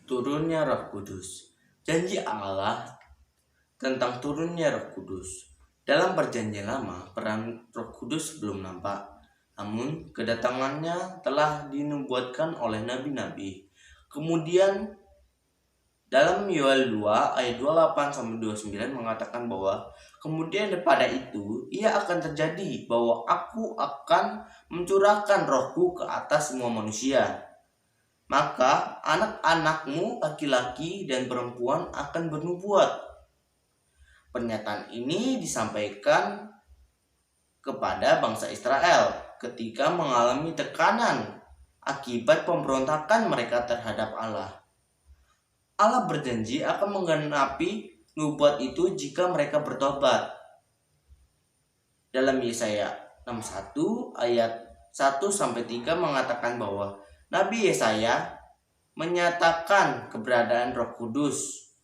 Turunnya Roh Kudus. Janji Allah tentang turunnya Roh Kudus. Dalam Perjanjian Lama, peran Roh Kudus belum nampak, namun kedatangannya telah dinubuatkan oleh nabi-nabi. Kemudian dalam Yoel 2 ayat 28-29 mengatakan bahwa kemudian daripada itu ia akan terjadi bahwa aku akan mencurahkan rohku ke atas semua manusia. Maka anak-anakmu laki-laki dan perempuan akan bernubuat. Pernyataan ini disampaikan kepada bangsa Israel ketika mengalami tekanan akibat pemberontakan mereka terhadap Allah. Allah berjanji akan menggenapi nubuat itu jika mereka bertobat. Dalam Yesaya 61 ayat 1-3 mengatakan bahwa Nabi Yesaya menyatakan keberadaan Roh Kudus.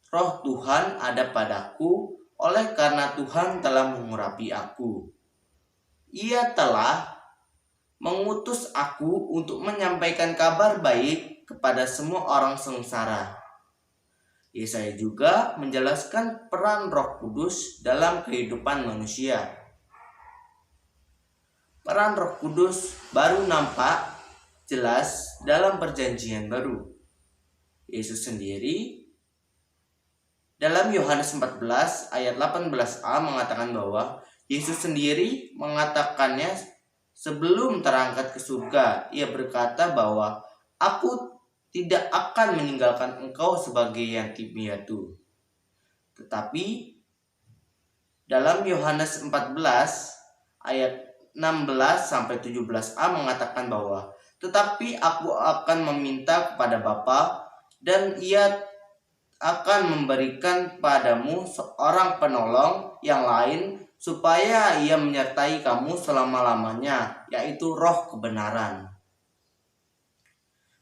Roh Tuhan ada padaku, oleh karena Tuhan telah mengurapi aku. Ia telah mengutus aku untuk menyampaikan kabar baik kepada semua orang sengsara. Yesaya juga menjelaskan peran Roh Kudus dalam kehidupan manusia. Peran Roh Kudus baru nampak jelas dalam Perjanjian Baru. Yesus sendiri dalam Yohanes 14 ayat 18a mengatakan bahwa Yesus sendiri mengatakannya sebelum terangkat ke surga. Ia berkata bahwa aku tidak akan meninggalkan engkau sebagai yatim piatu. Tetapi dalam Yohanes 14 ayat 16-17a mengatakan bahwa tetapi aku akan meminta kepada Bapa dan ia akan memberikan padamu seorang penolong yang lain supaya ia menyertai kamu selama-lamanya, yaitu Roh kebenaran.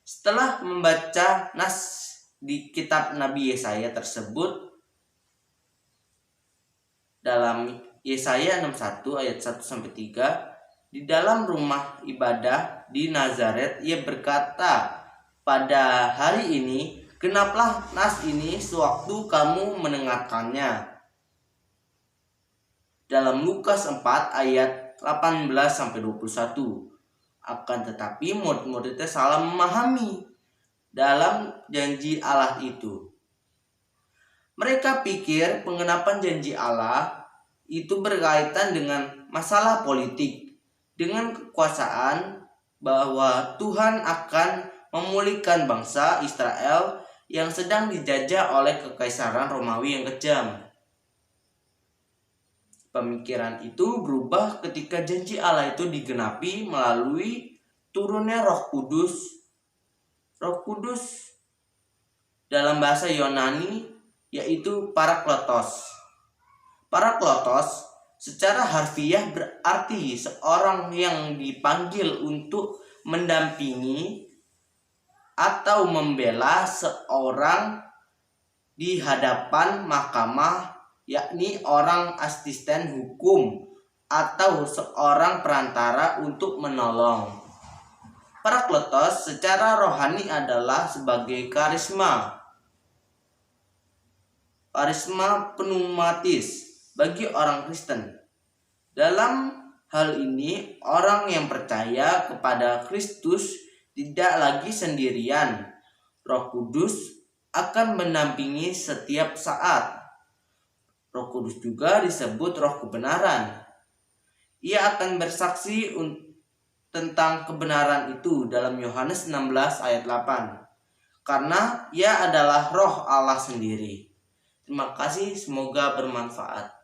Setelah membaca nas di kitab Nabi Yesaya tersebut, dalam Yesaya 61 ayat 1-3, di dalam rumah ibadah di Nazaret ia berkata, pada hari ini genaplah nas ini sewaktu kamu mendengarkannya. Dalam Lukas 4 ayat 18-21. Akan tetapi murid-muridnya salah memahami dalam janji Allah itu. Mereka pikir pengenapan janji Allah itu berkaitan dengan masalah politik, dengan kekuasaan, bahwa Tuhan akan memulihkan bangsa Israel yang sedang dijajah oleh kekaisaran Romawi yang kejam. Pemikiran itu berubah ketika janji Allah itu digenapi melalui turunnya Roh Kudus. Roh Kudus dalam bahasa Yunani yaitu Parakletos. Parakletos secara harfiah berarti seorang yang dipanggil untuk mendampingi atau membela seorang di hadapan mahkamah, yakni orang asisten hukum atau seorang perantara untuk menolong. Parakletos secara rohani adalah sebagai karisma pneumatis bagi orang Kristen. Dalam hal ini, orang yang percaya kepada Kristus tidak lagi sendirian. Roh Kudus akan mendampingi setiap saat. Roh Kudus juga disebut Roh kebenaran. Ia akan bersaksi tentang kebenaran itu dalam Yohanes 16 ayat 8. Karena ia adalah Roh Allah sendiri. Terima kasih, semoga bermanfaat.